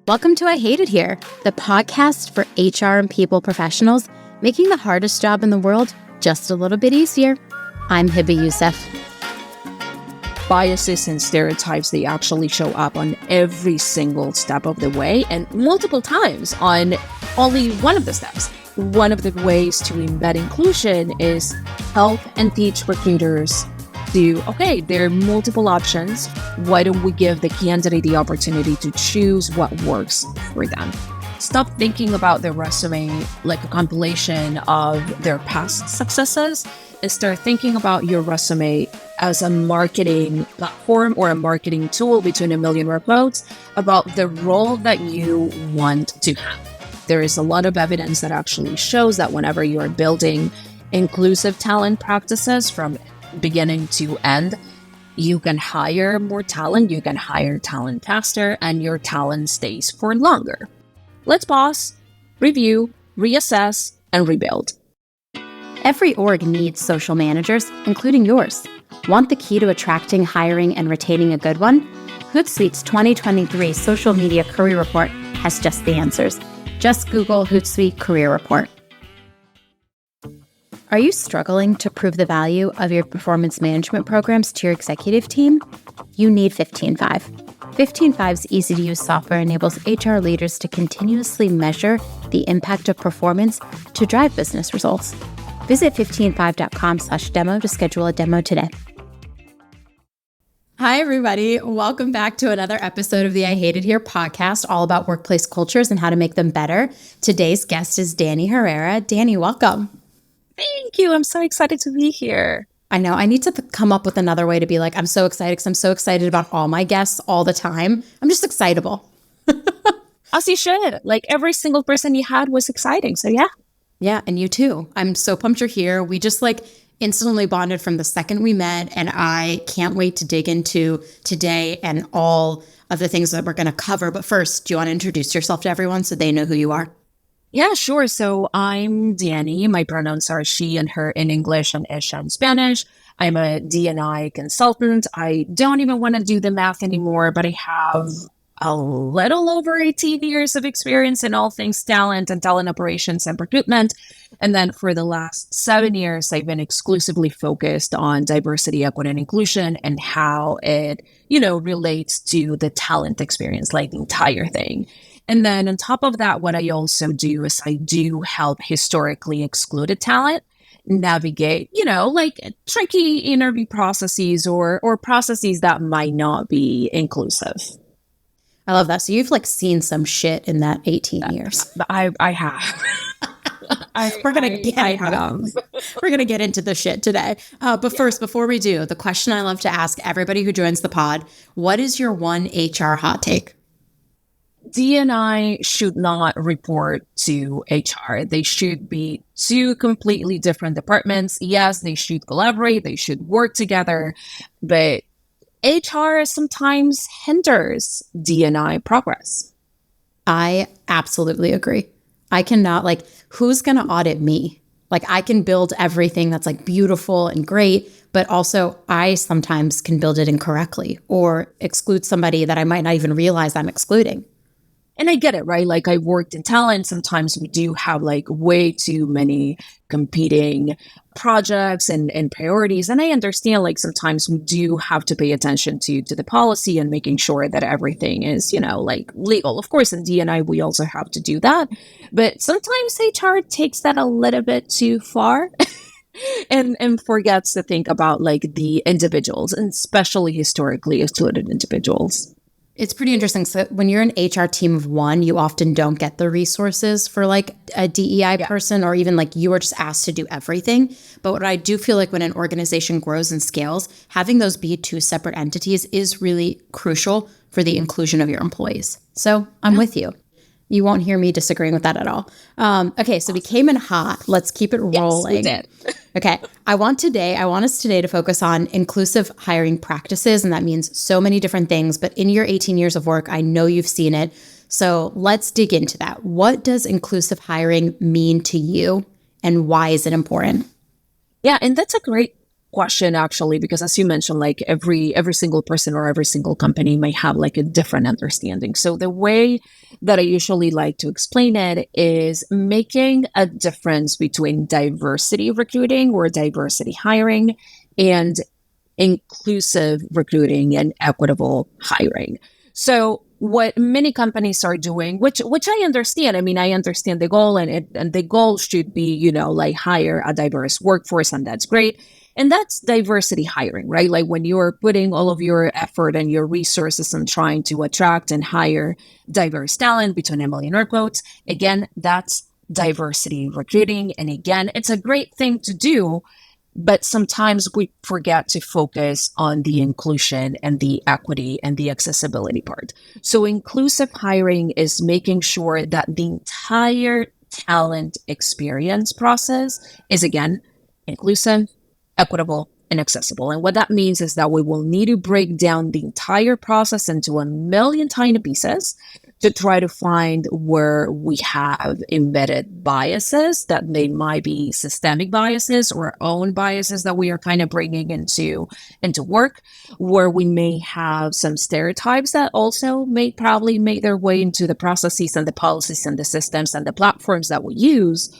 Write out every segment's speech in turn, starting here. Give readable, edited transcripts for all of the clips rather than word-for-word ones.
Welcome to I Hate It Here, the podcast for HR and people professionals, making the hardest job in the world just a little bit easier. I'm Hebba Youssef. Biases and stereotypes, they actually show up on every single step of the way and multiple times on only one of the steps. One of the ways to embed inclusion is help and teach recruiters there are multiple options. Why don't we give the candidate the opportunity to choose what works for them? Stop thinking about their resume like a compilation of their past successes and start thinking about your resume as a marketing platform or a marketing tool between a million workloads about the role that you want to have. There is a lot of evidence that actually shows that whenever you are building inclusive talent practices from beginning to end, you can hire more talent, you can hire talent faster, and your talent stays for longer. Let's pause, review, reassess, and rebuild. Every org needs social managers, including yours. Want the key to attracting, hiring, and retaining a good one? Hootsuite's 2023 Social Media Career Report has just the answers. Just Google Hootsuite Career Report. Are you struggling to prove the value of your performance management programs to your executive team? You need 15.5. 15.5's easy-to-use software enables HR leaders to continuously measure the impact of performance to drive business results. Visit 15.5.com/demo to schedule a demo today. Hi, everybody. Welcome back to another episode of the I Hate It Here podcast, all about workplace cultures and how to make them better. Today's guest is Dani Herrera. Dani, welcome. Thank you. I'm so excited to be here. I know. I need to come up with another way to be like, I'm so excited because I'm so excited about all my guests all the time. I'm just excitable. As you should. Like every single person you had was exciting. So yeah. Yeah. And you too. I'm so pumped you're here. We just instantly bonded from the second we met. And I can't wait to dig into today and all of the things that we're going to cover. But first, do you want to introduce yourself to everyone so they know who you are? Yeah, sure. So I'm Dani. My pronouns are she and her in English and ish in Spanish. I'm a DNI consultant. I don't even want to do the math anymore, but I have a little over 18 years of experience in all things talent and talent operations and recruitment. And then for the last 7 years, I've been exclusively focused on diversity, equity, and inclusion and how it, relates to the talent experience, like the entire thing. And then on top of that, what I also do is I do help historically excluded talent navigate, tricky interview processes or processes that might not be inclusive. I love that. So you've seen some shit in that 18 years. I have. We're going to get into the shit today. But first, before we do, the question I love to ask everybody who joins the pod, what is your one HR hot take? DNI should not report to HR. They should be two completely different departments. Yes, they should collaborate. They should work together. But HR sometimes hinders DNI progress. I absolutely agree. I cannot, who's going to audit me? I can build everything that's beautiful and great, but also I sometimes can build it incorrectly or exclude somebody that I might not even realize I'm excluding. And I get it, right? I worked in talent. Sometimes we do have way too many competing projects and priorities. And I understand sometimes we do have to pay attention to the policy and making sure that everything is, legal. Of course, in DNI, we also have to do that. But sometimes HR takes that a little bit too far. and forgets to think about the individuals, and especially historically excluded individuals. It's pretty interesting. So when you're an HR team of one, you often don't get the resources for a DEI person, or even you are just asked to do everything. But what I do feel when an organization grows and scales, having those be two separate entities is really crucial for the inclusion of your employees. So I'm with you. You won't hear me disagreeing with that at all. Okay, so we came in hot. Let's keep it rolling. Yes, we did. Okay, I want us today to focus on inclusive hiring practices, and that means so many different things. But in your 18 years of work, I know you've seen it. So let's dig into that. What does inclusive hiring mean to you, and why is it important? Yeah, and that's a great question actually, because as you mentioned, like every single person or every single company may have like a different understanding. So the way that I usually like to explain it is making a difference between diversity recruiting or diversity hiring and inclusive recruiting and equitable hiring. So what many companies are doing, which I understand. I mean, I understand the goal, and the goal should be, like hire a diverse workforce, and that's great. And that's diversity hiring, right? Like when you're putting all of your effort and your resources on trying to attract and hire diverse talent between a million air quotes, again, that's diversity recruiting. And again, it's a great thing to do. But sometimes we forget to focus on the inclusion and the equity and the accessibility part. So inclusive hiring is making sure that the entire talent experience process is, again, inclusive, equitable, and accessible. And what that means is that we will need to break down the entire process into a million tiny pieces to try to find where we have embedded biases that they might be systemic biases or our own biases that we are kind of bringing into work, where we may have some stereotypes that also may probably make their way into the processes and the policies and the systems and the platforms that we use,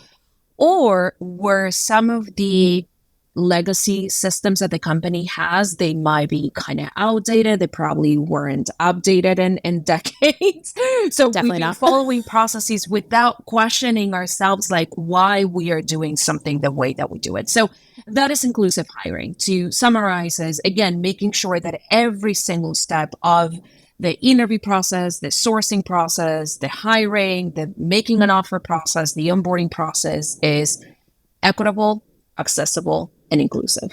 or where some of the legacy systems that the company has, they might be kind of outdated. They probably weren't updated in decades. So Definitely we've been not. following processes without questioning ourselves, like why we are doing something the way that we do it. So that is inclusive hiring. To summarize, is again, making sure that every single step of the interview process, the sourcing process, the hiring, the making an offer process, the onboarding process is equitable, accessible, and inclusive.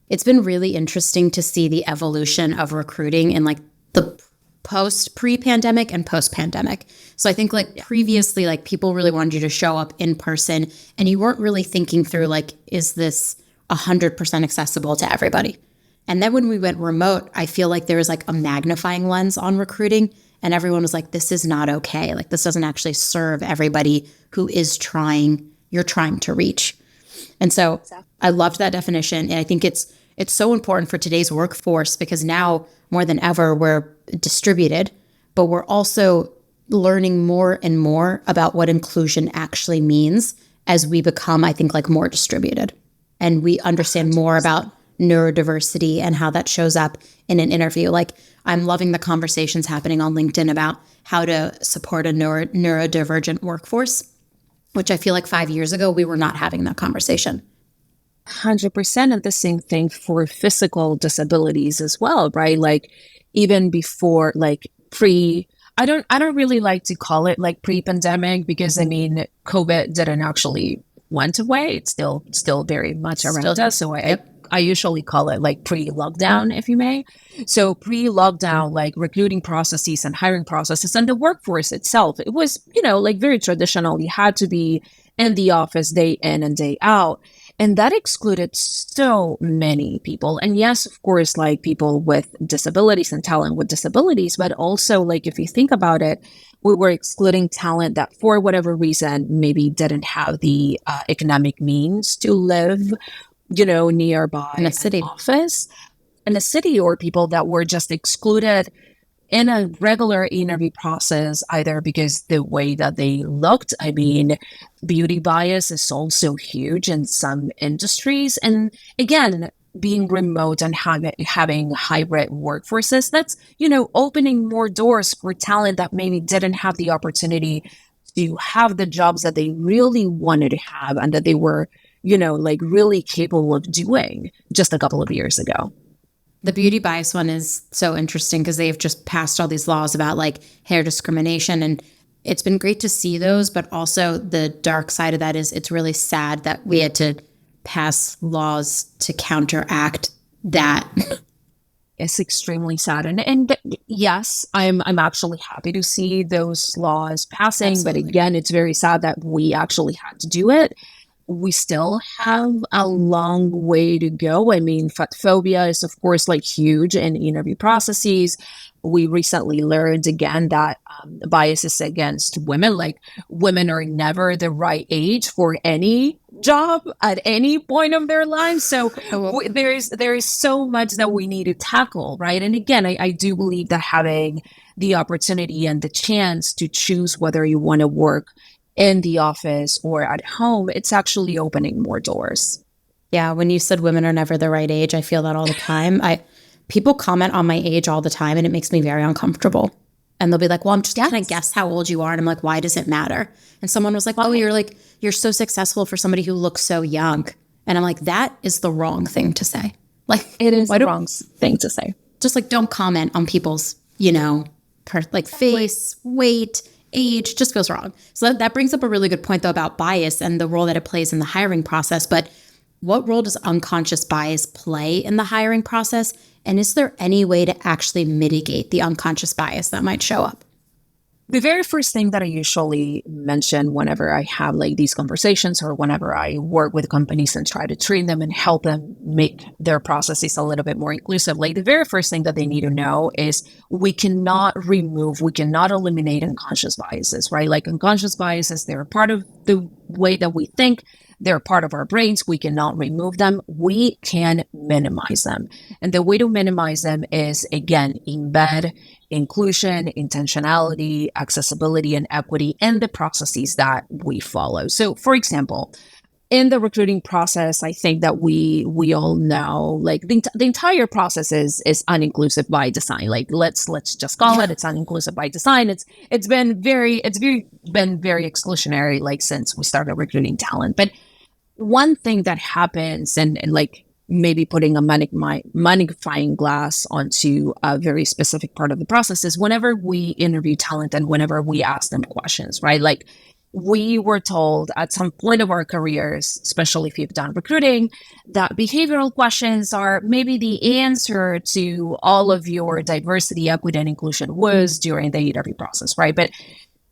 It's been really interesting to see the evolution of recruiting in like the pre-pandemic and post-pandemic. So I think like previously, like people really wanted you to show up in person and you weren't really thinking through like, is this 100% accessible to everybody? And then when we went remote, I feel like there was like a magnifying lens on recruiting and everyone was like, this is not okay. Like this doesn't actually serve everybody who you're trying to reach. And so I loved that definition. And I think it's so important for today's workforce because now more than ever, we're distributed, but we're also learning more and more about what inclusion actually means as we become, I think, like more distributed. And we understand more about neurodiversity and how that shows up in an interview. Like I'm loving the conversations happening on LinkedIn about how to support a neurodivergent workforce, which I feel like 5 years ago, we were not having that conversation. 100%. And the same thing for physical disabilities as well, right? Like even before, like I don't really like to call it like pre-pandemic because I mean, COVID didn't actually went away. It's still very much around us. So I usually call it like pre-lockdown, if you may. So pre-lockdown, like recruiting processes and hiring processes and the workforce itself, it was, like very traditional. You had to be in the office day in and day out. And that excluded so many people. And yes, of course, like people with disabilities and talent with disabilities, but also like if you think about it, we were excluding talent that for whatever reason maybe didn't have the economic means to live nearby in a city office in a city, or people that were just excluded in a regular interview process, either because the way that they looked. I mean, beauty bias is also huge in some industries. And again, being remote and having hybrid workforces, that's, opening more doors for talent that maybe didn't have the opportunity to have the jobs that they really wanted to have and that they were like really capable of doing just a couple of years ago. The beauty bias one is so interesting because they've just passed all these laws about like hair discrimination. And it's been great to see those. But also the dark side of that is it's really sad that we had to pass laws to counteract that. It's extremely sad. And yes, I'm actually happy to see those laws passing. Absolutely. But again, it's very sad that we actually had to do it. We still have a long way to go. I mean, fat phobia is, of course, like huge in interview processes. We recently learned again that biases against women, like women are never the right age for any job at any point of their lives. So there is so much that we need to tackle, right? And again, I do believe that having the opportunity and the chance to choose whether you want to work in the office or at home, it's actually opening more doors. Yeah, when you said women are never the right age, I feel that all the time. People comment on my age all the time, and it makes me very uncomfortable. And they'll be like, well, I'm just going to guess how old you are. And I'm like, why does it matter? And someone was like, oh, you're so successful for somebody who looks so young. And I'm like, that is the wrong thing to say. Like, it is the wrong thing to say. Just like, don't comment on people's, face, weight, age, just feels wrong. So that brings up a really good point, though, about bias and the role that it plays in the hiring process. But what role does unconscious bias play in the hiring process? And is there any way to actually mitigate the unconscious bias that might show up? The very first thing that I usually mention whenever I have like these conversations or whenever I work with companies and try to train them and help them make their processes a little bit more inclusive, like the very first thing that they need to know is we cannot eliminate unconscious biases, right? Like unconscious biases, they're a part of the way that we think. They're part of our brains. We cannot remove them. We can minimize them. And the way to minimize them is, again, embed inclusion, intentionality, accessibility, and equity in the processes that we follow. So, for example, in the recruiting process, I think that we all know, like the entire process is uninclusive by design. Like let's just call it. It's uninclusive by design. It's been very exclusionary, like since we started recruiting talent. But one thing that happens, and like maybe putting a magnifying glass onto a very specific part of the process, is whenever we interview talent and whenever we ask them questions, right? Like we were told at some point of our careers, especially if you've done recruiting, that behavioral questions are maybe the answer to all of your diversity, equity, and inclusion was during the interview process, right? But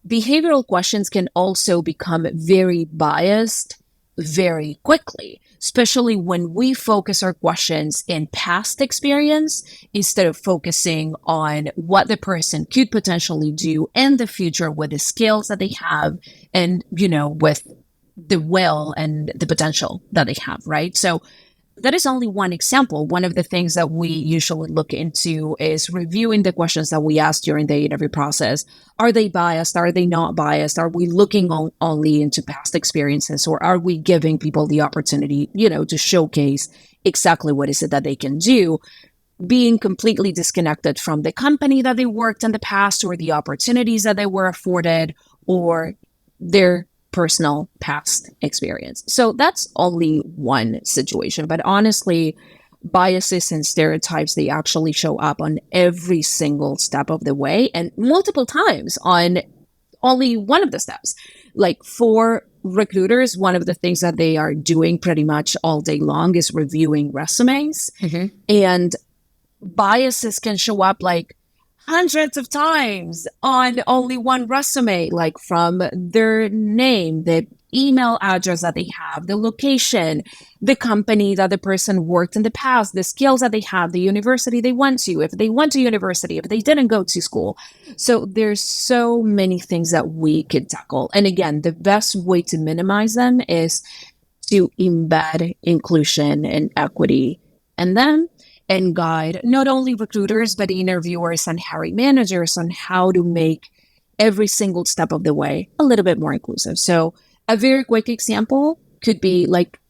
behavioral questions can also become very biased very quickly, especially when we focus our questions in past experience instead of focusing on what the person could potentially do in the future with the skills that they have and, with the will and the potential that they have, right? So that is only one example. One of the things that we usually look into is reviewing the questions that we ask during the interview process. Are they biased? Are they not biased? Are we looking only into past experiences, or are we giving people the opportunity, to showcase exactly what is it that they can do, being completely disconnected from the company that they worked in the past or the opportunities that they were afforded or their personal past experience. So that's only one situation. But honestly, biases and stereotypes, they actually show up on every single step of the way and multiple times on only one of the steps. Like for recruiters, one of the things that they are doing pretty much all day long is reviewing resumes. Mm-hmm. And biases can show up like hundreds of times on only one resume, like from their name, the email address that they have, the location, the company that the person worked in the past, the skills that they have, the university they went to, if they went to university, if they didn't go to school. So there's so many things that we could tackle. And again, the best way to minimize them is to embed inclusion and equity in them and guide not only recruiters, but interviewers and hiring managers on how to make every single step of the way a little bit more inclusive. So a very quick example could be like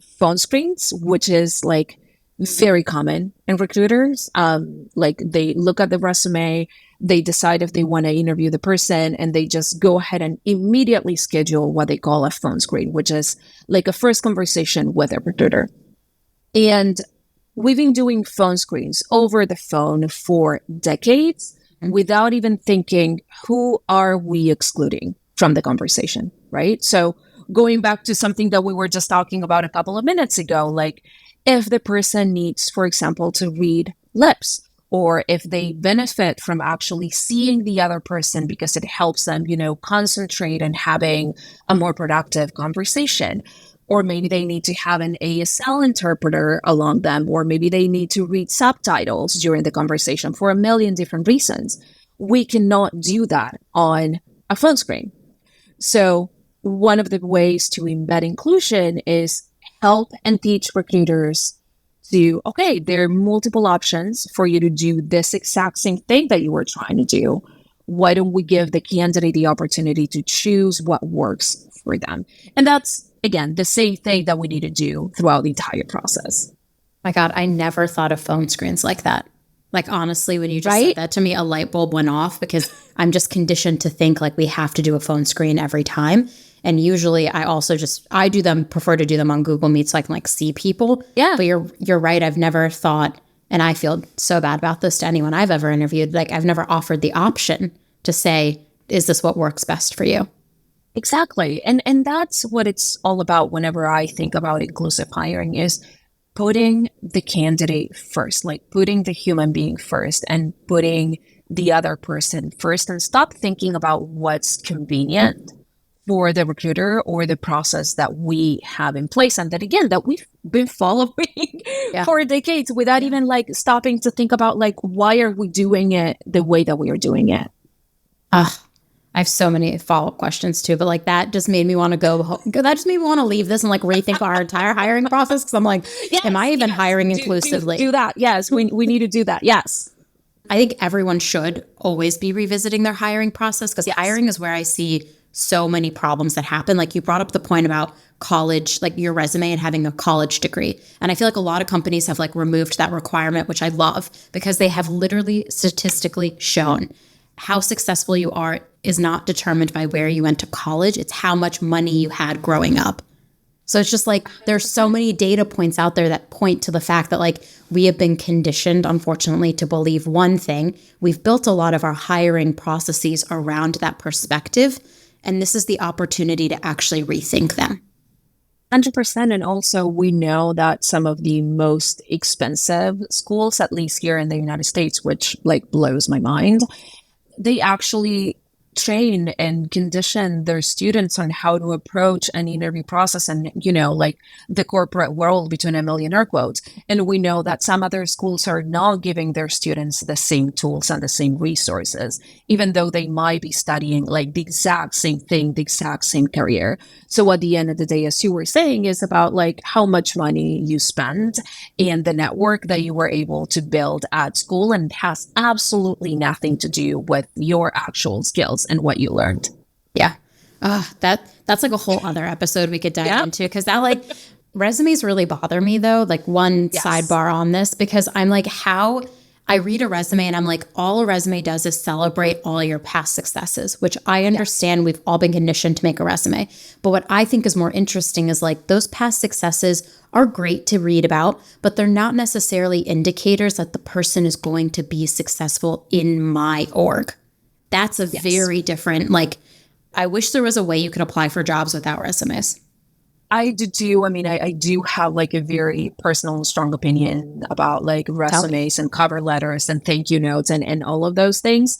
phone screens, which is like very common in recruiters. Like they look at the resume, they decide if they want to interview the person, and they just go ahead and immediately schedule what they call a phone screen, which is like a first conversation with a recruiter. And we've been doing phone screens over the phone for decades without even thinking, who are we excluding from the conversation, right? So going back to something that we were just talking about a couple of minutes ago, like if the person needs, for example, to read lips, or if they benefit from actually seeing the other person because it helps them, concentrate and having a more productive conversation. Or maybe they need to have an ASL interpreter along them, or maybe they need to read subtitles during the conversation for a million different reasons. We cannot do that on a phone screen. So one of the ways to embed inclusion is help and teach recruiters to, okay, there are multiple options for you to do this exact same thing that you were trying to do. Why don't we give the candidate the opportunity to choose what works for them? And that's, again, the same thing that we need to do throughout the entire process. My God, I never thought of phone screens like that. Like, honestly, when you just said that to me, a light bulb went off because I'm just conditioned to think like we have to do a phone screen every time. And usually I do them, prefer to do them on Google Meet so I can like see people. Yeah. But you're right. I've never thought, and I feel so bad about this to anyone I've ever interviewed. Like, I've never offered the option to say, is this what works best for you? Exactly. And that's what it's all about whenever I think about inclusive hiring is putting the candidate first, like putting the human being first and putting the other person first, and stop thinking about what's convenient for the recruiter or the process that we have in place. And that, again, that we've been following for decades without even like stopping to think about like, why are we doing it the way that we are doing it? I have so many follow-up questions too, but like that just made me want to that just made me want to leave this and like rethink our entire hiring process. Cause I'm like, am I even hiring inclusively? Do that. Yes. We need to do that. Yes. I think everyone should always be revisiting their hiring process because hiring is where I see so many problems that happen. Like you brought up the point about college, like your resume and having a college degree. And I feel like a lot of companies have like removed that requirement, which I love because they have literally statistically shown how successful you are is not determined by where you went to college. It's how much money you had growing up. So it's just like there's so many data points out there that point to the fact that like we have been conditioned, unfortunately, to believe one thing. We've built a lot of our hiring processes around that perspective. And this is the opportunity to actually rethink them. 100%. And also, we know that some of the most expensive schools, at least here in the United States, which like blows my mind, they actually train and condition their students on how to approach an interview process and, you know, like the corporate world between a million air quotes. And we know that some other schools are not giving their students the same tools and the same resources, even though they might be studying like the exact same thing, the exact same career. So at the end of the day, as you were saying, is about like how much money you spend and the network that you were able to build at school, and it has absolutely nothing to do with your actual skills and what you learned. Yeah. That's like a whole other episode we could dive into because that like resumes really bother me though. Like one sidebar on this, because I'm like, how I read a resume and I'm like, all a resume does is celebrate all your past successes, which I understand we've all been conditioned to make a resume. But what I think is more interesting is like those past successes are great to read about, but they're not necessarily indicators that the person is going to be successful in my org. That's a very different, like, I wish there was a way you could apply for jobs without resumes. I do too. I mean, I do have like a very personal and strong opinion about like resumes and cover letters and thank you notes and all of those things.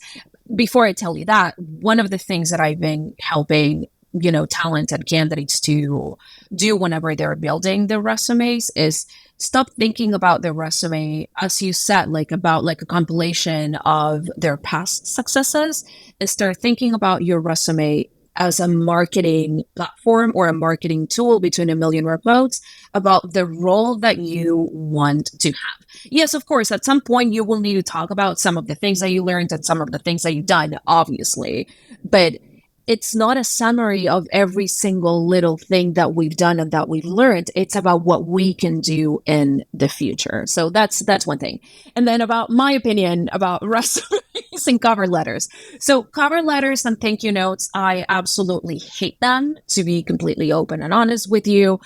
Before I tell you that, one of the things that I've been helping, you know, talented candidates to do whenever they're building their resumes is stop thinking about their resume, as you said, like about like a compilation of their past successes, and start thinking about your resume as a marketing platform or a marketing tool between a million workloads about the role that you want to have. Yes, of course, at some point you will need to talk about some of the things that you learned and some of the things that you've done, obviously, but it's not a summary of every single little thing that we've done and that we've learned. It's about what we can do in the future. So that's one thing. And then about my opinion about resumes and cover letters. So cover letters and thank you notes, I absolutely hate them, to be completely open and honest with you.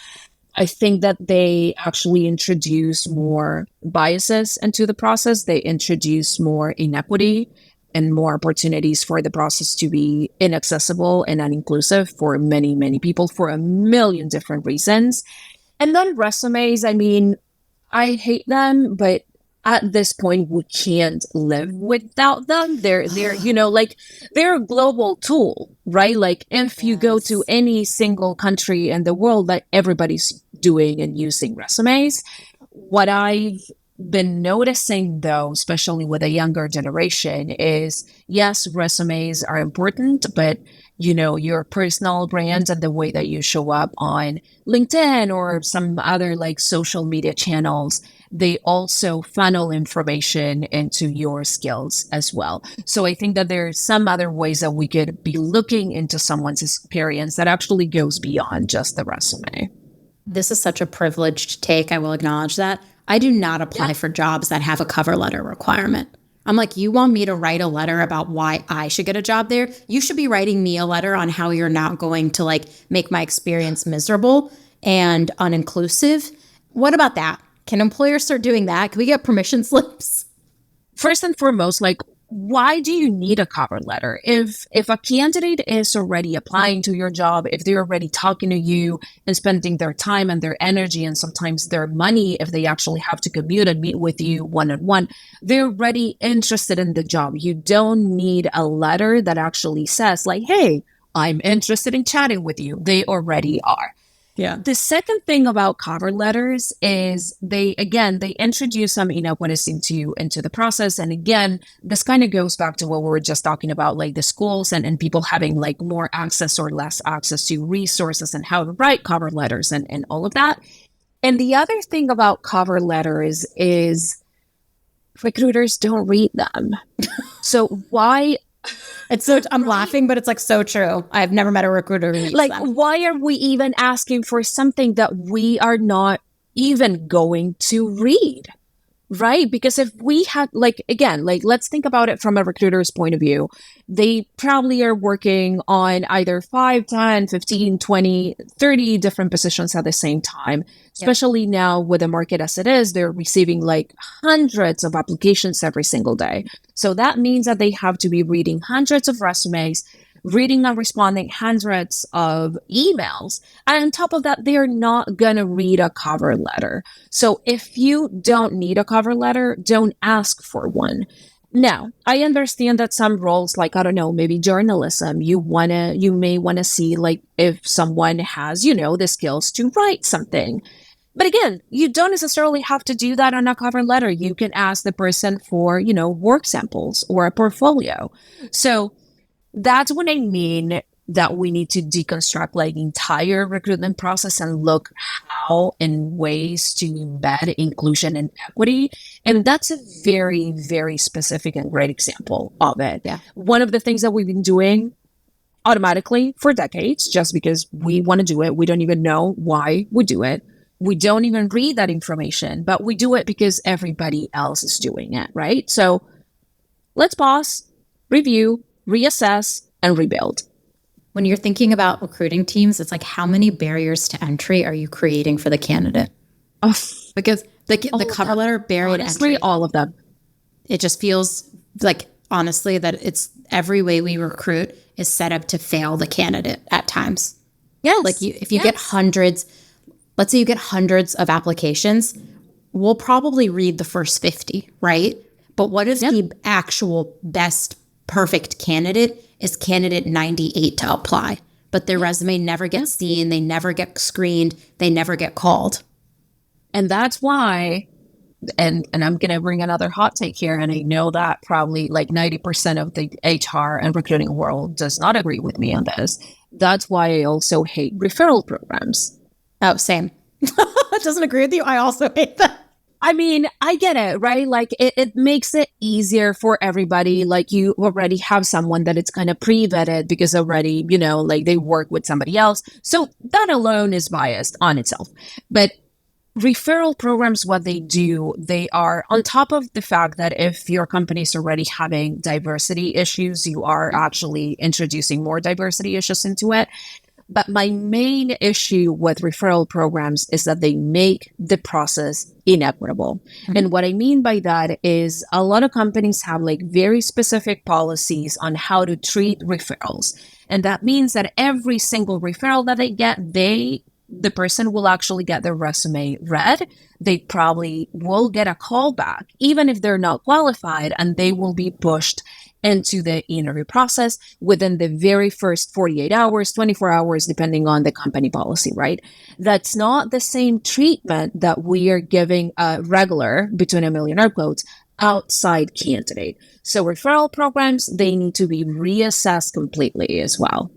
I think that they actually introduce more biases into the process. They introduce more inequity and more opportunities for the process to be inaccessible and uninclusive for many, many people for a million different reasons. And then resumes, I mean, I hate them, but at this point, we can't live without them. They're, you know, like they're a global tool, right? Like if you go to any single country in the world, that everybody's doing and using resumes. What I've been noticing though, especially with a younger generation, is yes, resumes are important, but your personal brand and the way that you show up on LinkedIn or some other like social media channels, they also funnel information into your skills as well. So I think that there's some other ways that we could be looking into someone's experience that actually goes beyond just the resume. This is such a privileged take. I will acknowledge that. I do not apply for jobs that have a cover letter requirement. I'm like, you want me to write a letter about why I should get a job there? You should be writing me a letter on how you're not going to like make my experience miserable and uninclusive. What about that? Can employers start doing that? Can we get permission slips? First and foremost, like, why do you need a cover letter? If a candidate is already applying to your job, if they're already talking to you and spending their time and their energy and sometimes their money, if they actually have to commute and meet with you one-on-one, they're already interested in the job. You don't need a letter that actually says like, hey, I'm interested in chatting with you. They already are. Yeah. The second thing about cover letters is they introduce some inequities into the process. And again, this kind of goes back to what we were just talking about, like the schools and people having like more access or less access to resources and how to write cover letters and all of that. And the other thing about cover letters is recruiters don't read them. So why... I'm laughing, but it's like so true. I've never met a recruiter who reads like them. Why are we even asking for something that we are not even going to read? Right? Because if we had let's think about it from a recruiter's point of view. They probably are working on either 5, 10, 15, 20, 30 different positions at the same time. Especially now with the market as it is, they're receiving like hundreds of applications every single day. So that means that they have to be reading hundreds of resumes, reading and responding hundreds of emails. And on top of that, they're not going to read a cover letter. So if you don't need a cover letter, don't ask for one. Now, I understand that some roles, like, I don't know, maybe journalism, you may want to see like if someone has, the skills to write something. But again, you don't necessarily have to do that on a cover letter. You can ask the person for, work samples or a portfolio. So that's what I mean that we need to deconstruct like the entire recruitment process and look how and ways to embed inclusion and equity. And that's a very, very specific and great example of it. Yeah. One of the things that we've been doing automatically for decades, just because we want to do it. We don't even know why we do it. We don't even read that information, but we do it because everybody else is doing it, right? So let's pause, review, reassess, and rebuild. When you're thinking about recruiting teams, it's like, how many barriers to entry are you creating for the candidate? Because the cover letter barrier to entry, all of them. It just feels like, honestly, that it's every way we recruit is set up to fail the candidate at times. Yes. Like if you get hundreds, let's say you get hundreds of applications, we'll probably read the first 50, right? But what if the actual best perfect candidate is candidate 98 to apply, but their resume never gets seen, they never get screened, they never get called? And that's why, and I'm going to bring another hot take here, and I know that probably like 90% of the HR and recruiting world does not agree with me on this. That's why I also hate referral programs. Oh, same. Doesn't agree with you. I also hate that. I mean, I get it, right? Like it makes it easier for everybody. Like you already have someone that it's kind of pre-vetted because already, like they work with somebody else. So that alone is biased on itself. But referral programs, what they do, they are on top of the fact that if your company is already having diversity issues, you are actually introducing more diversity issues into it. But my main issue with referral programs is that they make the process inequitable. Mm-hmm. And what I mean by that is a lot of companies have like very specific policies on how to treat referrals. And that means that every single referral that they get, the person will actually get their resume read. They probably will get a call back, even if they're not qualified, and they will be pushed into the interview process within the very first 48 hours, 24 hours, depending on the company policy, right? That's not the same treatment that we are giving a regular, between a million air quotes, outside candidate. So referral programs, they need to be reassessed completely as well.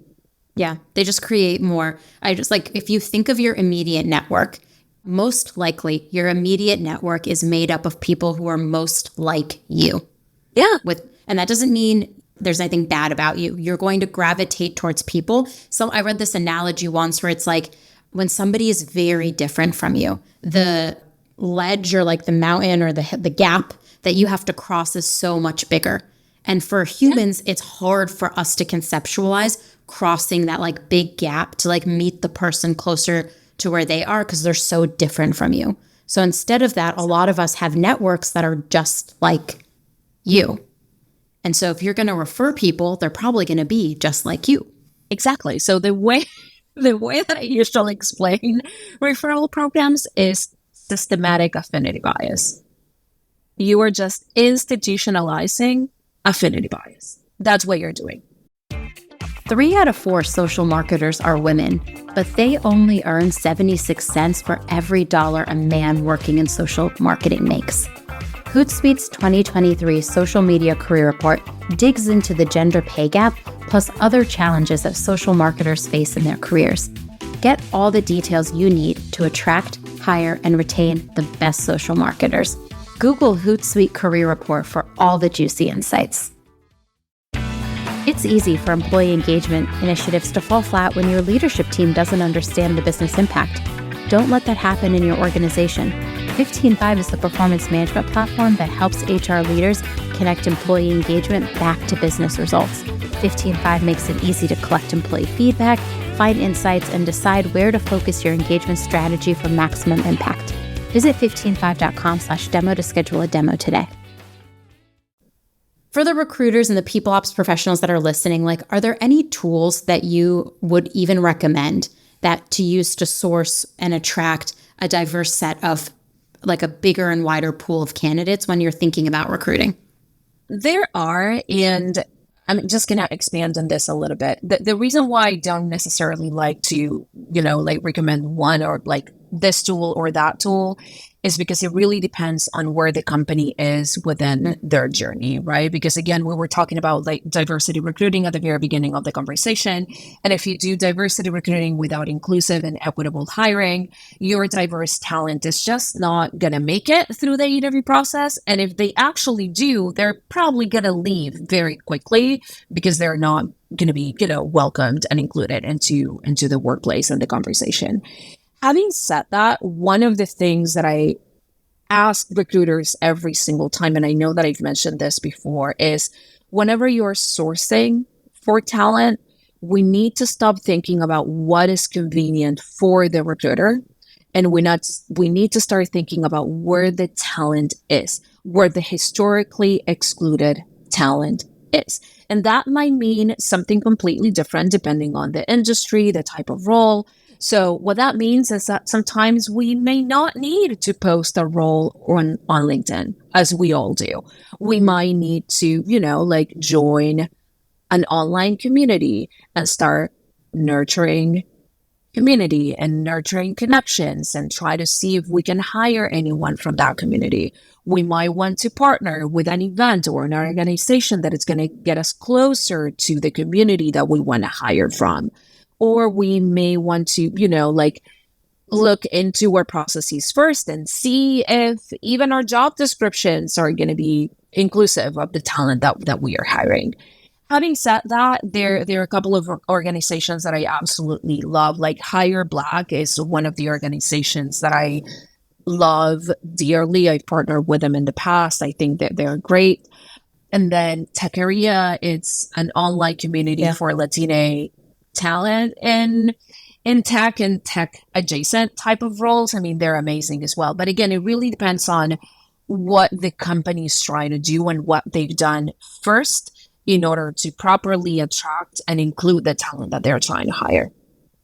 Yeah, they just create more. I just like, if you think of your immediate network, most likely your immediate network is made up of people who are most like you. Yeah. And that doesn't mean there's anything bad about you. You're going to gravitate towards people. So I read this analogy once where it's like when somebody is very different from you, the ledge or like the mountain or the gap that you have to cross is so much bigger. And for humans, it's hard for us to conceptualize crossing that like big gap to like meet the person closer to where they are because they're so different from you. So instead of that, a lot of us have networks that are just like you. And so if you're going to refer people, they're probably going to be just like you. Exactly. So the way that I usually explain referral programs is systematic affinity bias. You are just institutionalizing affinity bias. That's what you're doing. 3 out of 4 social marketers are women, but they only earn 76 cents for every dollar a man working in social marketing makes. Hootsuite's 2023 Social Media Career Report digs into the gender pay gap plus other challenges that social marketers face in their careers. Get all the details you need to attract, hire, and retain the best social marketers. Google Hootsuite Career Report for all the juicy insights. It's easy for employee engagement initiatives to fall flat when your leadership team doesn't understand the business impact. Don't let that happen in your organization. 15.5 is the performance management platform that helps HR leaders connect employee engagement back to business results. 15.5 makes it easy to collect employee feedback, find insights, and decide where to focus your engagement strategy for maximum impact. Visit 15.5.com/demo to schedule a demo today. For the recruiters and the people ops professionals that are listening, like, are there any tools that you would even recommend that to use to source and attract a diverse set of like a bigger and wider pool of candidates when you're thinking about recruiting? There are, and I'm just going to expand on this a little bit. The reason why I don't necessarily like to, like recommend one or like this tool or that tool is because it really depends on where the company is within their journey, right? Because again, we were talking about like diversity recruiting at the very beginning of the conversation. And if you do diversity recruiting without inclusive and equitable hiring, your diverse talent is just not going to make it through the interview process. And if they actually do, they're probably going to leave very quickly because they're not going to be, welcomed and included into the workplace and the conversation. Having said that, one of the things that I ask recruiters every single time, and I know that I've mentioned this before, is whenever you're sourcing for talent, we need to stop thinking about what is convenient for the recruiter. And we need to start thinking about where the talent is, where the historically excluded talent is. And that might mean something completely different depending on the industry, the type of role. So what that means is that sometimes we may not need to post a role on LinkedIn, as we all do. We might need to, join an online community and start nurturing community and nurturing connections and try to see if we can hire anyone from that community. We might want to partner with an event or an organization that is going to get us closer to the community that we want to hire from. Or we may want to, look into our processes first and see if even our job descriptions are going to be inclusive of the talent that we are hiring. Having said that, there are a couple of organizations that I absolutely love. Like Hire Black is one of the organizations that I love dearly. I've partnered with them in the past. I think that they're great. And then Techeria, it's an online community for Latina talent in tech and tech adjacent type of roles. I mean, they're amazing as well. But again, it really depends on what the company is trying to do and what they've done first in order to properly attract and include the talent that they're trying to hire.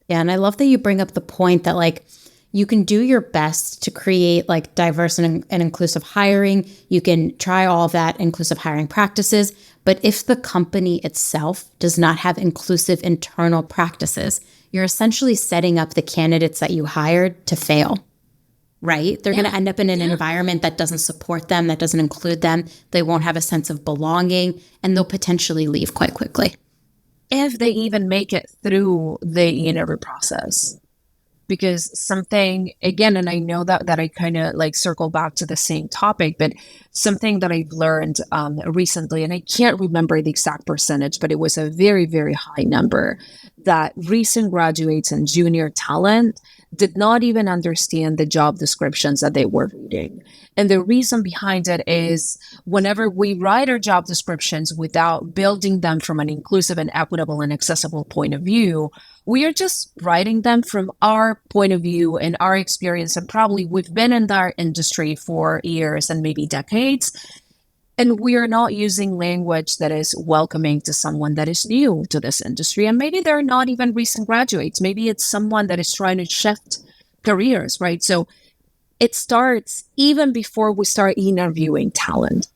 Yeah. And I love that you bring up the point that like you can do your best to create like diverse and inclusive hiring. You can try all of that inclusive hiring practices. But if the company itself does not have inclusive internal practices, you're essentially setting up the candidates that you hired to fail, right? They're going to end up in an environment that doesn't support them, that doesn't include them. They won't have a sense of belonging, and they'll potentially leave quite quickly. if they even make it through the interview process. Because something, again, and I know that I kind of like circle back to the same topic, but something that I've learned recently, and I can't remember the exact percentage, but it was a very, very high number, that recent graduates and junior talent did not even understand the job descriptions that they were reading. And the reason behind it is whenever we write our job descriptions without building them from an inclusive and equitable and accessible point of view, we are just writing them from our point of view and our experience. And probably we've been in our industry for years and maybe decades. And we are not using language that is welcoming to someone that is new to this industry. And maybe they're not even recent graduates. Maybe it's someone that is trying to shift careers, right? So it starts even before we start interviewing talent.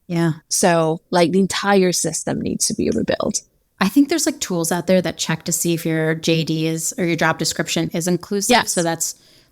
Yeah. So like the entire system needs to be rebuilt. I think there's like tools out there that check to see if your JD is, or your job description is inclusive. Yes. So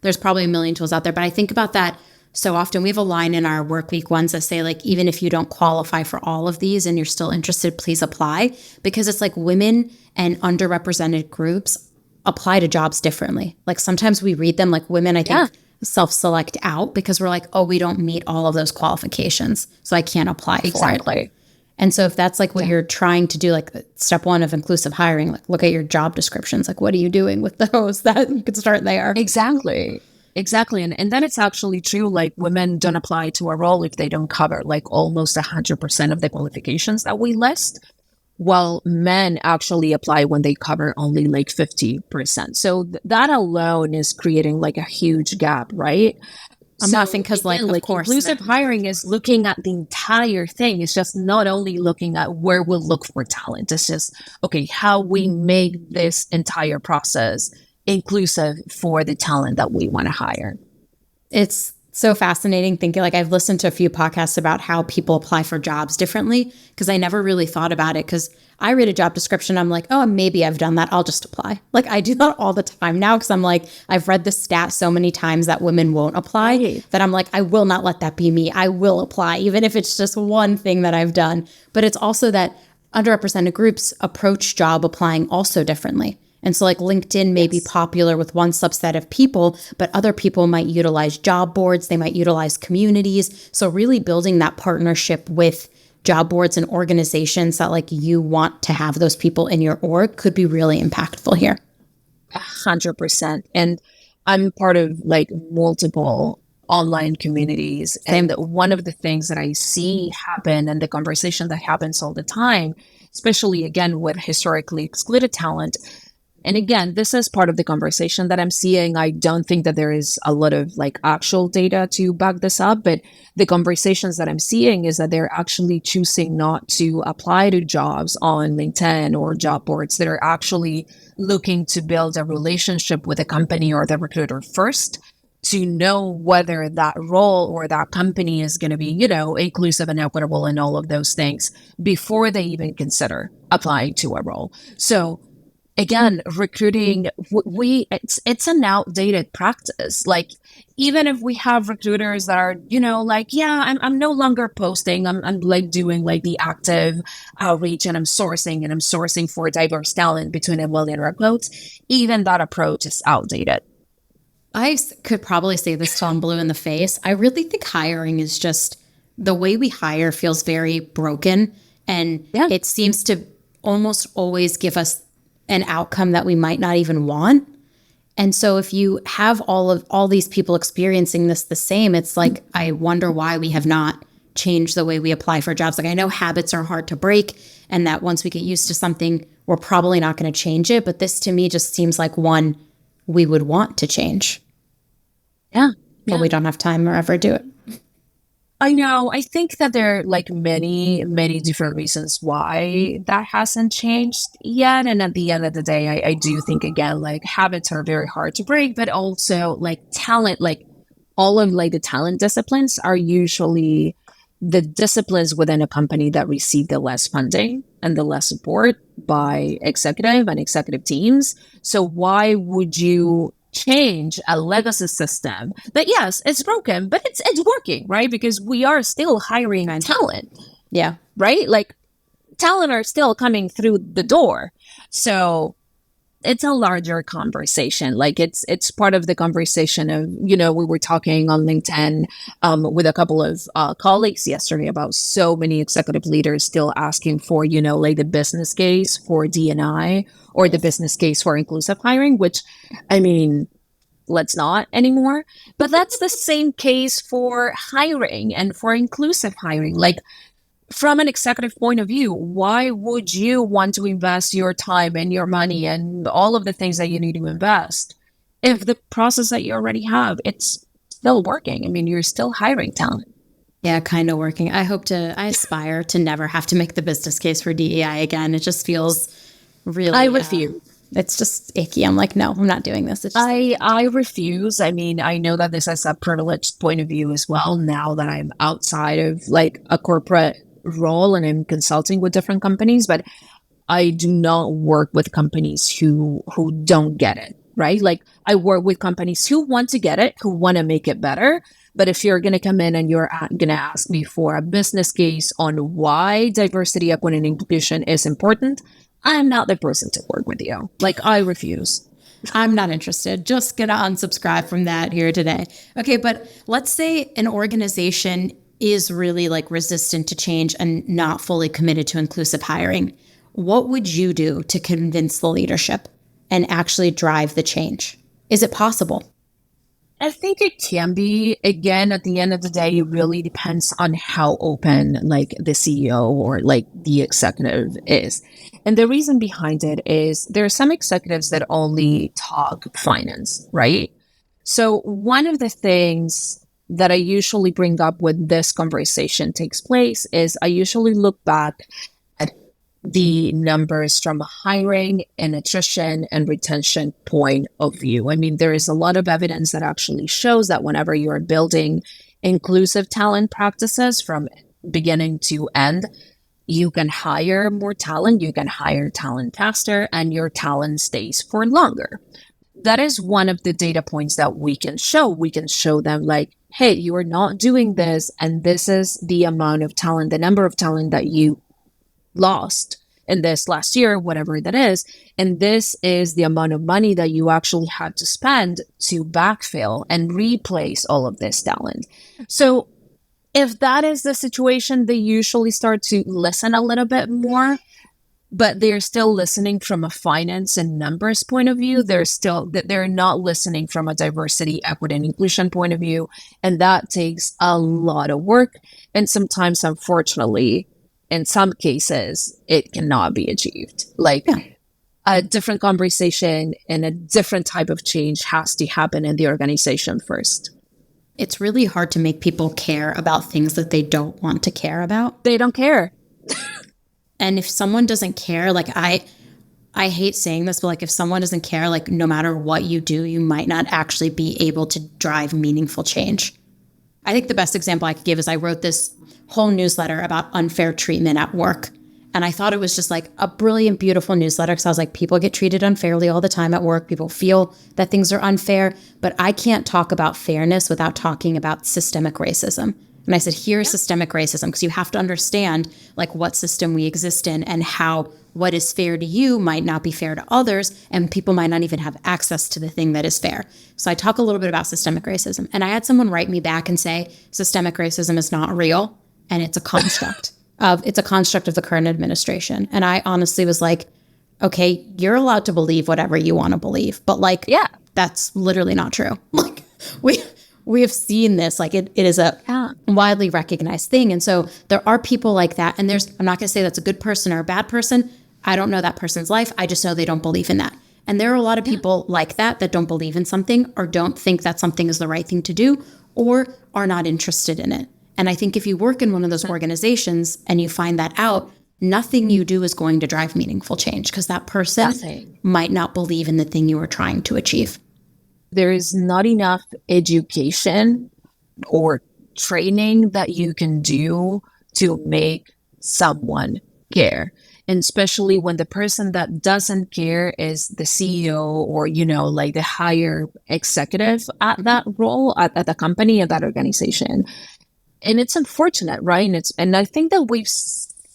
there's probably a million tools out there. But I think about that so often. We have a line in our work week ones that say, like, even if you don't qualify for all of these and you're still interested, please apply. Because it's like women and underrepresented groups apply to jobs differently. Like sometimes we read them, like women, I think, self-select out because we're like, oh, we don't meet all of those qualifications, so I can't apply for it. Exactly. And so if that's like what you're trying to do, like step one of inclusive hiring, like look at your job descriptions, like what are you doing with those? That you could start there. Exactly. And then it's actually true, like women don't apply to a role if they don't cover like almost 100% of the qualifications that we list, while men actually apply when they cover only like 50%. So that alone is creating like a huge gap, right? I'm laughing because like, of course, inclusive hiring is looking at the entire thing. It's just not only looking at where we'll look for talent. It's just, okay, how we make this entire process inclusive for the talent that we want to hire. It's so fascinating thinking, like I've listened to a few podcasts about how people apply for jobs differently because I never really thought about it, because I read a job description, I'm like, oh, maybe I've done that, I'll just apply. Like I do that all the time now because I'm like, I've read the stat so many times that women won't apply that I'm like, I will not let that be me. I will apply, even if it's just one thing that I've done. But it's also that underrepresented groups approach job applying also differently. And so like LinkedIn may be popular with one subset of people, but other people might utilize job boards, they might utilize communities. So really building that partnership with job boards and organizations that like you want to have those people in your org could be really impactful here. 100%. And I'm part of like multiple online communities. And one of the things that I see happen and the conversation that happens all the time, especially again with historically excluded talent. And again, this is part of the conversation that I'm seeing. I don't think that there is a lot of like actual data to back this up, but the conversations that I'm seeing is that they're actually choosing not to apply to jobs on LinkedIn or job boards. That are actually looking to build a relationship with a company or the recruiter first to know whether that role or that company is going to be, you know, inclusive and equitable and all of those things before they even consider applying to a role. So again, recruiting, it's an outdated practice. Like, even if we have recruiters that are, you know, like, yeah, I'm no longer posting. I'm like doing like the active outreach and I'm sourcing for diverse talent between a million workloads. Even that approach is outdated. I could probably say this till I'm blue in the face. I really think hiring is just, the way we hire feels very broken. And it seems to almost always give us an outcome that we might not even want. And so if you have all these people experiencing this the same, it's like, I wonder why we have not changed the way we apply for jobs. Like I know habits are hard to break and that once we get used to something, we're probably not going to change it. But this to me just seems like one we would want to change. But we don't have time or ever do it. I know. I think that there are like many, many different reasons why that hasn't changed yet. And at the end of the day, I do think, again, like habits are very hard to break, but also like talent, like all of like the talent disciplines are usually the disciplines within a company that receive the less funding and the less support by executive and executive teams. So why would you change a legacy system that, yes, it's broken, but it's working, right? Because we are still hiring talent. Yeah. Right? Like talent are still coming through the door. So it's a larger conversation. Like it's part of the conversation of, we were talking on LinkedIn with a couple of colleagues yesterday about so many executive leaders still asking for, like the business case for DNI or the business case for inclusive hiring, which, I mean, let's not anymore. But that's the same case for hiring and for inclusive hiring. Like, from an executive point of view, why would you want to invest your time and your money and all of the things that you need to invest if the process that you already have, it's still working? I mean, you're still hiring talent. Yeah, kind of working. I aspire to never have to make the business case for DEI again. It just feels really... I refuse. It's just icky. I'm like, no, I'm not doing this. I refuse. I mean, I know that this is a privileged point of view as well, now that I'm outside of like a corporate role and I'm consulting with different companies, but I do not work with companies who don't get it, right? Like, I work with companies who want to get it, who want to make it better. But if you're going to come in and you're going to ask me for a business case on why diversity, equity, and inclusion is important, I'm not the person to work with you. Like, I refuse. I'm not interested. Just going to unsubscribe from that here today. Okay, but let's say an organization is really like resistant to change and not fully committed to inclusive hiring. What would you do to convince the leadership and actually drive the change? Is it possible? I think it can be. Again, at the end of the day, it really depends on how open like the CEO or like the executive is. And the reason behind it is there are some executives that only talk finance, right? So one of the things that I usually bring up when this conversation takes place is I usually look back at the numbers from a hiring and attrition and retention point of view. I mean, there is a lot of evidence that actually shows that whenever you are building inclusive talent practices from beginning to end, you can hire more talent, you can hire talent faster, and your talent stays for longer. That is one of the data points that we can show. We can show them like, hey, you are not doing this, and this is the amount of talent, the number of talent that you lost in this last year, whatever that is. And this is the amount of money that you actually had to spend to backfill and replace all of this talent. So if that is the situation, they usually start to listen a little bit more, but they're still listening from a finance and numbers point of view. They're not listening from a diversity, equity, and inclusion point of view. And that takes a lot of work. And sometimes, unfortunately, in some cases, it cannot be achieved. Like, a different conversation and a different type of change has to happen in the organization first. It's really hard to make people care about things that they don't want to care about. They don't care. And if someone doesn't care, like I hate saying this, but like if someone doesn't care, like no matter what you do, you might not actually be able to drive meaningful change. I think the best example I could give is I wrote this whole newsletter about unfair treatment at work. And I thought it was just like a brilliant, beautiful newsletter because I was like, people get treated unfairly all the time at work. People feel that things are unfair, but I can't talk about fairness without talking about systemic racism. And I said, here's systemic racism, because you have to understand like what system we exist in and how what is fair to you might not be fair to others, and people might not even have access to the thing that is fair. So I talk a little bit about systemic racism. And I had someone write me back and say, systemic racism is not real, and it's a construct of the current administration. And I honestly was like, okay, you're allowed to believe whatever you want to believe, but like, that's literally not true. Like we have seen this, like it is a widely recognized thing. And so there are people like that. And I'm not going to say that's a good person or a bad person. I don't know that person's life. I just know they don't believe in that. And there are a lot of people like that don't believe in something or don't think that something is the right thing to do or are not interested in it. And I think if you work in one of those organizations and you find that out, nothing you do is going to drive meaningful change because that person might not believe in the thing you were trying to achieve. There is not enough education or training that you can do to make someone care. And especially when the person that doesn't care is the CEO or, like the higher executive at that role, at the company, at that organization. And it's unfortunate, right? And I think that we've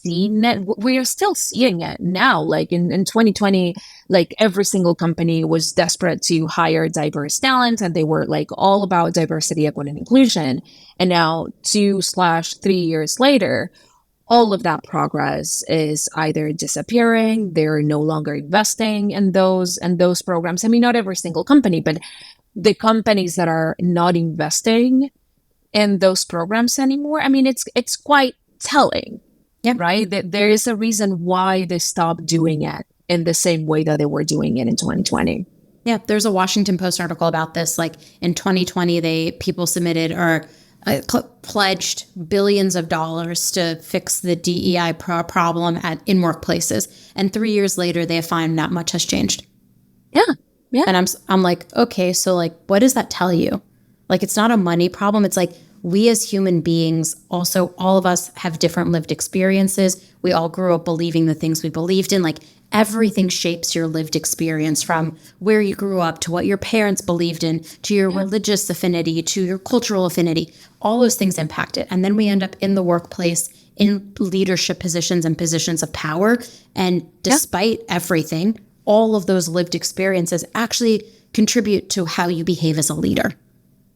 seen it. We are still seeing it now. Like in 2020, like every single company was desperate to hire diverse talent, and they were like all about diversity, equity, and inclusion. And now 2/3 years later, all of that progress is either disappearing, they're no longer investing in those programs. I mean, not every single company, but the companies that are not investing in those programs anymore, I mean, it's quite telling. Yeah. Right? That there is a reason why they stopped doing it in the same way that they were doing it in 2020. Yeah, there's a Washington Post article about this. Like in 2020, people submitted or pledged billions of dollars to fix the DEI problem in workplaces, and 3 years later, they find not much has changed. Yeah, yeah. And I'm like, okay, so like, what does that tell you? Like, it's not a money problem. It's like we as human beings, also, all of us have different lived experiences. We all grew up believing the things we believed in. Like, everything shapes your lived experience, from where you grew up to what your parents believed in, to your religious affinity, to your cultural affinity. All those things impact it. And then we end up in the workplace in leadership positions and positions of power. And despite everything, all of those lived experiences actually contribute to how you behave as a leader.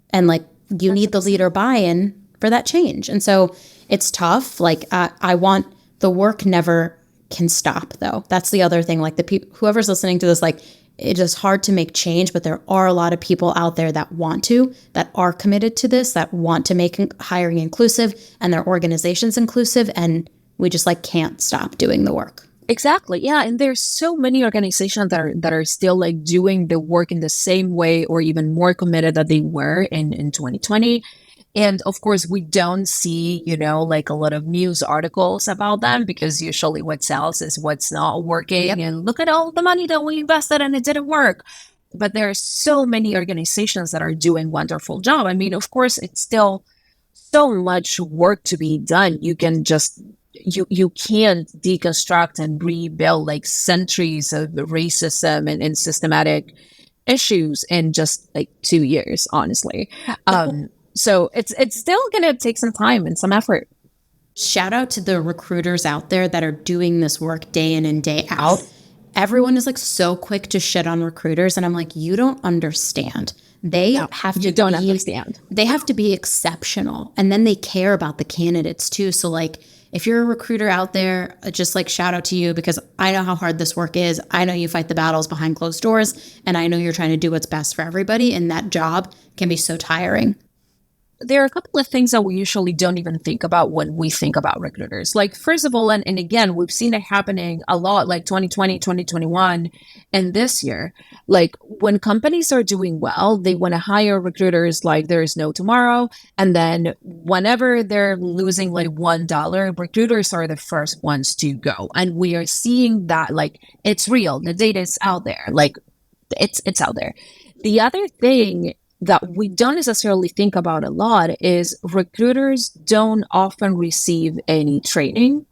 And like, you need the leader buy-in for that change. And so it's tough. Like, I want the work never can stop, though. That's the other thing. Like, whoever's listening to this, like, it is hard to make change, but there are a lot of people out there that want to, that are committed to this, that want to make hiring inclusive and their organizations inclusive. And we just like can't stop doing the work. Exactly. Yeah. And there's so many organizations that are still like doing the work in the same way or even more committed that they were in 2020. And of course, we don't see, like a lot of news articles about them, because usually what sells is what's not working. Yep. And look at all the money that we invested and it didn't work. But there are so many organizations that are doing wonderful job. I mean, of course, it's still so much work to be done. You can just you can't deconstruct and rebuild like centuries of racism and systematic issues in just like 2 years, honestly. So it's still going to take some time and some effort. Shout out to the recruiters out there that are doing this work day in and day out. Everyone is like so quick to shit on recruiters. And I'm like, you don't understand. They have to be exceptional. And then they care about the candidates too. So like, if you're a recruiter out there, just like shout out to you, because I know how hard this work is. I know you fight the battles behind closed doors, and I know you're trying to do what's best for everybody. And that job can be so tiring. There are a couple of things that we usually don't even think about when we think about recruiters. Like, first of all, and again, we've seen it happening a lot, like 2020, 2021, and this year. Like, when companies are doing well, they want to hire recruiters like there is no tomorrow. And then whenever they're losing like $1, recruiters are the first ones to go. And we are seeing that, like, it's real. The data is out there. Like, it's out there. The other thing that we don't necessarily think about a lot is recruiters don't often receive any training.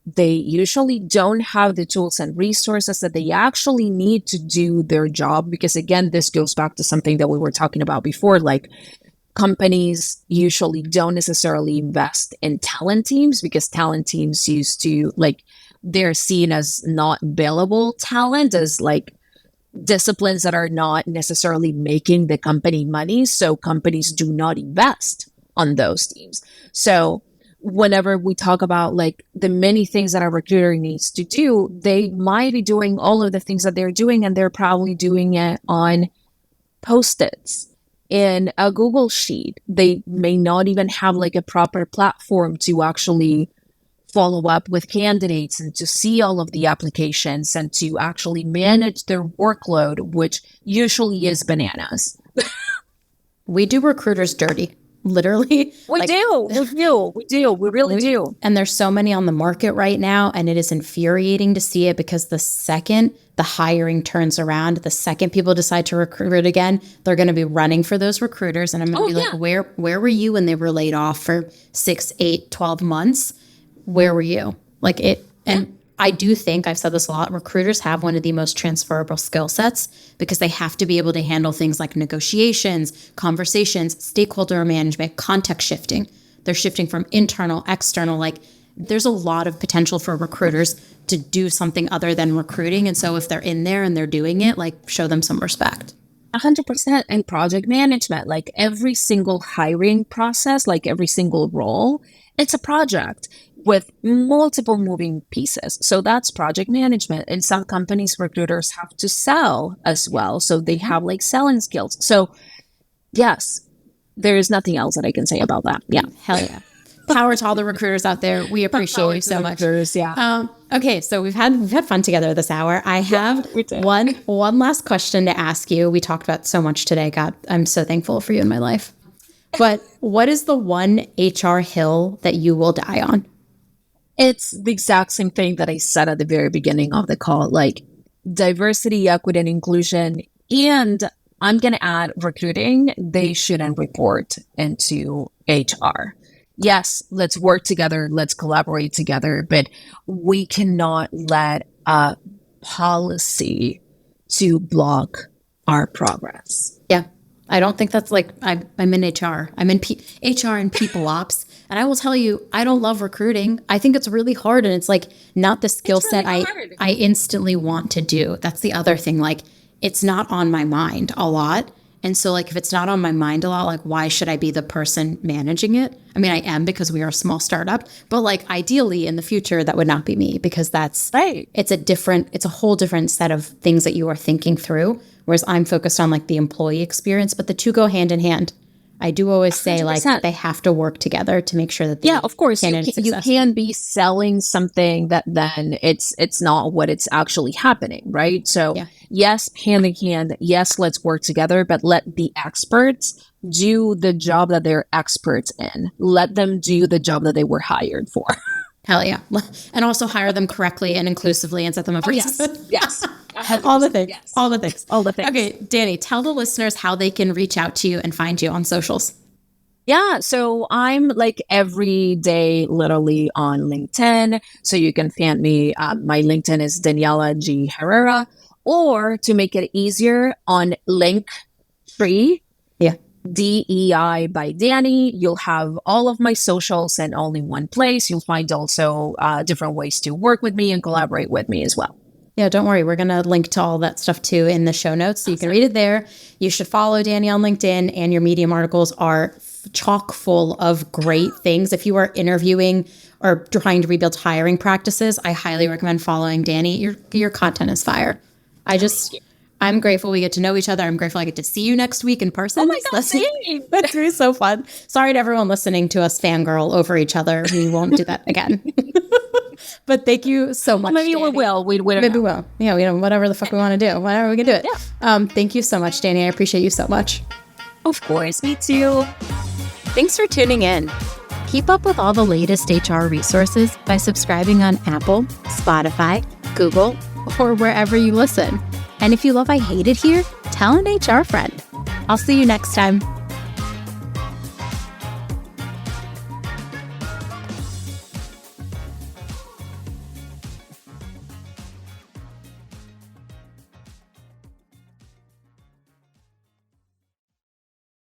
They usually don't have the tools and resources that they actually need to do their job. Because again, this goes back to something that we were talking about before, like companies usually don't necessarily invest in talent teams, because talent teams used to, like, they're seen as not billable talent, as like disciplines that are not necessarily making the company money. So companies do not invest on those teams. So whenever we talk about like the many things that a recruiter needs to do, they might be doing all of the things that they're doing, and they're probably doing it on Post-its in a Google sheet. They may not even have like a proper platform to actually follow up with candidates and to see all of the applications and to actually manage their workload, which usually is bananas. We do recruiters dirty, literally. We really do. And there's so many on the market right now, and it is infuriating to see it, because the second the hiring turns around, the second people decide to recruit again, they're going to be running for those recruiters. And I'm going to be like, where were you when they were laid off for 6, 8, 12 months? Where were you? Like it, and I do think, I've said this a lot, recruiters have one of the most transferable skill sets, because they have to be able to handle things like negotiations, conversations, stakeholder management, context shifting. They're shifting from internal, external, like there's a lot of potential for recruiters to do something other than recruiting. And so if they're in there and they're doing it, like show them some respect. 100%. And project management, like every single hiring process, like every single role, it's a project with multiple moving pieces. So that's project management. In some companies, recruiters have to sell as well. So they have like selling skills. So yes, there is nothing else that I can say about that. Yeah. Hell yeah. Power to all the recruiters out there. We appreciate you so much. Yeah. Okay, so we've had fun together this hour. I have one last question to ask you. We talked about so much today. God, I'm so thankful for you in my life. But what is the one HR hill that you will die on? It's the exact same thing that I said at the very beginning of the call, like diversity, equity, and inclusion. And I'm going to add recruiting. They shouldn't report into HR. Yes, let's work together. Let's collaborate together. But we cannot let a policy to block our progress. Yeah. I don't think that's like, I'm in HR. I'm in HR and people ops. And I will tell you, I don't love recruiting. I think it's really hard. And it's like not the skill set I instantly want to do. That's the other thing. Like it's not on my mind a lot. And so like, if it's not on my mind a lot, like why should I be the person managing it? I mean, I am because we are a small startup, but like ideally in the future, that would not be me because that's right. It's a whole different set of things that you are thinking through. Whereas I'm focused on like the employee experience, but the two go hand in hand. I do always say 100%. Like they have to work together to make sure that of course you can be selling something that then it's not what it's actually happening, right? So yes, hand in hand, yes, let's work together, but let the experts do the job that they're experts in. Let them do the job that they were hired for. Hell yeah. And also hire them correctly and inclusively and set them up for Yes. All the things. Yes. All the things. All the things. Okay, Dani, tell the listeners how they can reach out to you and find you on socials. Yeah, so I'm like every day literally on LinkedIn. So you can find me. My LinkedIn is Daniela G. Herrera. Or to make it easier, on Linktree. Yeah. DEI by Dani. You'll have all of my socials and all in one place. You'll find also different ways to work with me and collaborate with me as well. Yeah, don't worry. We're going to link to all that stuff too in the show notes. So you can read it there. You should follow Dani on LinkedIn, and your Medium articles are chock full of great things. If you are interviewing or trying to rebuild hiring practices, I highly recommend following Dani. Your content is fire. I'm grateful we get to know each other. I'm grateful I get to see you next week in person. Oh my God, same. That's really so fun. Sorry to everyone listening to us fangirl over each other. We won't do that again. But thank you so much. Maybe Dani. we will. Maybe we will. Yeah, we don't. Whatever the fuck we want to do. Whatever we can do it. Yeah. Thank you so much, Dani. I appreciate you so much. Of course, me too. Thanks for tuning in. Keep up with all the latest HR resources by subscribing on Apple, Spotify, Google, or wherever you listen. And if you love I Hate It Here, tell an HR friend. I'll see you next time.